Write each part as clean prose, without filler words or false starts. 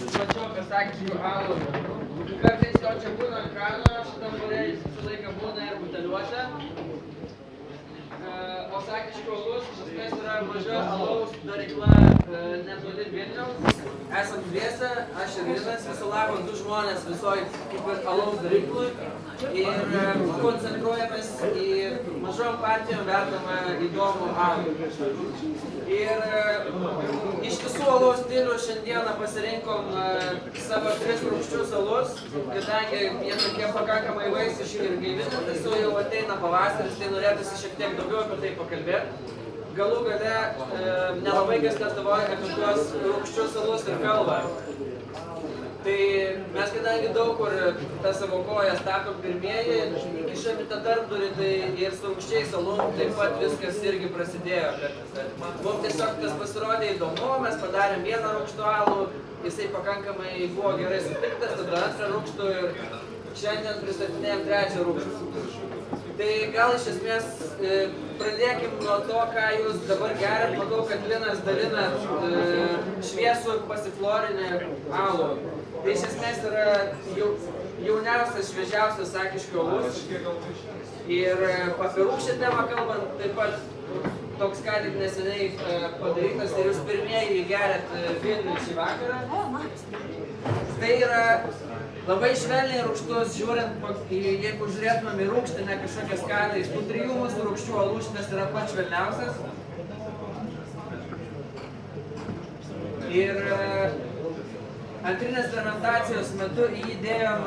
mačiau apie sakiškų alų. Kartais jo čia būna ant krano, šitam bare jis visą laiką būna ir buteliuose. O sakiškų alus, kas yra maža alaus darykla netoli Vilniaus. Esam dviese, aš ir Linas, viso labo 2 žmonės visoj kaip ir alaus daryklui. Ir koncentruojamės į mažom partijom verdamą įdomų alų. Ir iš visų alaus stilių šiandieną pasirinkom savo 3 rūgščius alus, kadangi jie tokie pakankamai vaisiški ir gaivinami, jau ateina pavasaris, tai norėtųsi šiek tiek daugiau apie tai pakalbėti. Galų gale nelabai kas Lietuvoje apie tuos rūgščius alus ir kalba. Tai mes kadangi daug kur tą savo koją statom pirmieji, įkišam į tą tarpdurį, tai ir su rūgščiais alum taip pat viskas irgi prasidėjo. Mums tiesiog tas pasirodė įdomu, mes padarėm 1 rūgštų alų, jisai pakankamai buvo gerai sutiktas, tada 2 rūgštų ir šiandien pristatinėjom 3 rūgštų. Tai gal iš esmės pradėkim nuo to, ką jūs dabar geriat. Matau, kad Linas dalina šviesų pasiflorinį alų. Tai iš esmės yra jauniausias, šviežiausias sakiškių alus. Ir apie rūgščią temą kalbant, taip pat toks ką tik neseniai padarytas ir jūs pirmieji geriat Vilnių šį vakarą. Tai yra labai švelniai rūgštus, žiūrint, jeigu žiūrėtumėm į rūgštinę kažkokią skalę, iš tų 3 mūsų rūgščių alų šitas yra pats švelniausias. Ir antrinės fermentacijos metu įdėjom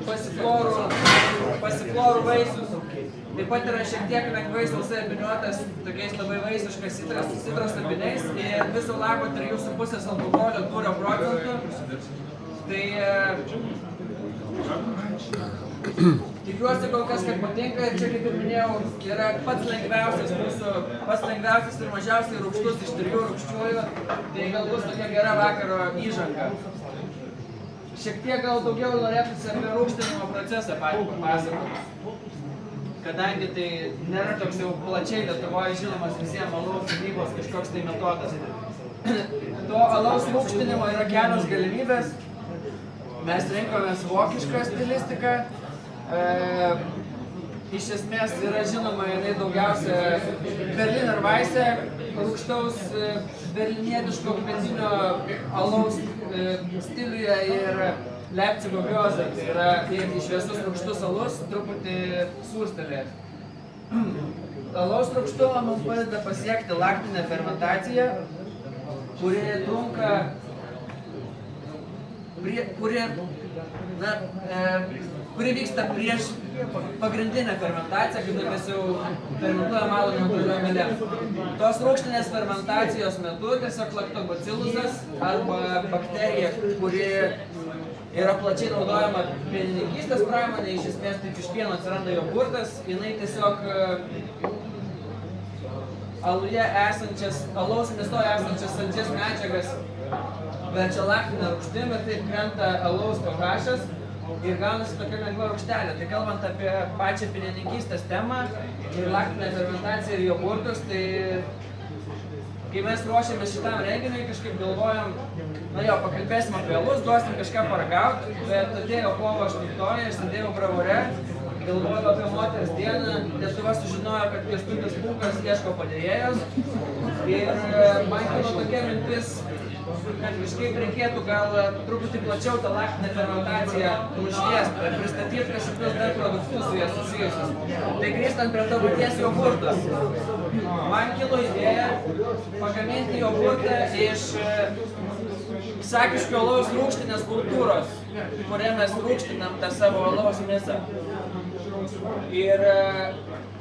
pasiflorų vaisius. Taip pat yra šiek tiek lengvai sausai apiniuotas tokiais labai vaisiškas citros apiniais ir viso labo 3,5 alkoholio tūrio procentų. Tai tikiuosi kol kas, kad patinka ir čia, kaip ir minėjau, yra pats lengviausias ir mažiausiai rūgštus iš 3 rūgščiųjų, tai gal bus tokia gera vakaro įžanga. Šiek tiek gal daugiau norėtųsi apie rūgštinimo procesą papasakoti, kadangi tai nėra toks jau plačiai Lietuvoje žinomas visiems alaus gamybos kažkoks tai metodas. To alaus rūgštinimo yra kelios galimybės. Mes rinkomės vokišką stilistiką. Iš esmės yra žinoma jinai daugiausia Berliner Weisse, rūgštaus berlinietiško kvetinio alaus stiliuje ir Leipzigo Gioza. Tai yra irgi šviesus rūgštus alus, truputį sūrstelės. Alaus rūgštumą mums padeda pasiekti laktinę fermentaciją, kuri trunka kuri vyksta prieš pagrindinę fermentaciją, kai mes jau fermentuojam alų natūraliom melėm. Tos rūgštinės fermentacijos metu tiesiog laktobacillusas arba bakterija, kuri yra plačiai naudojama pienininkystės pramonėje, iš esmės taip iš pieno atsiranda jogurtas, jinai tiesiog aluje esančias, alaus mėsoje esančias saldžias medžiagas verčia laktinę rūgštim ir taip krenta alaus pH-as ir gaunasi tokia lengva rūgštelė. Tai kalbant apie pačią pienininkystės temą ir laktinę fermentaciją ir jogurtus, tai kai mes ruošėmės šitam renginiui, kažkaip galvojom, pakalbėsim apie alus, duosim kažką paragauti, bet atėjo kovo 8, aš sėdėjau Bravore, galvojau apie moters dieną, Lietuva sužinojo, kad Kęstutis Pūkas ieško padėjėjos ir man kilo tokia mintis, kad kažkaip reikėtų gal truputį plačiau tą laktinę fermentaciją nušviesti ir pristatyti kažkokius dar produktus su jie susijusius. Tai grįžtant prie to paties jogurto. Man kilo idėja pagaminti jogurtą iš sakiškio alaus rūgštinės kultūros, kuria mes rūgštinam tą savo alaus mėsą. Ir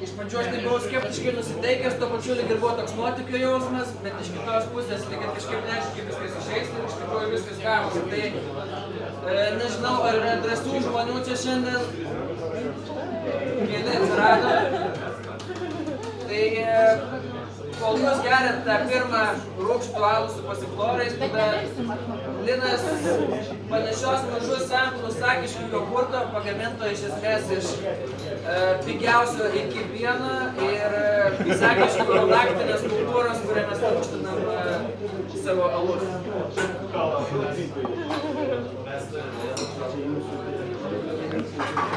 iš pradžių aš tai buvau skeptiškai nusiteikęs, tuo pačiu lyg ir buvo toks nuotykio jausmas, bet iš kitos pusės lyg ir kažkaip neaišku, kaip viskas išeis ir iš tikrųjų viskas gavosi. Tai nežinau, ar yra drąsių žmonių čia šiandien, keli atsirado. Tai kol jūs geriat tą pirmą rūgštų alų su pasiflorais, tada Linas panašios mažus samplus sakiškių jogurto pagaminto iš esmės iš pigiausio iki pieno ir sakiškių laktinės kultūros, kurią mes rūgštinam savo alus. mes turime.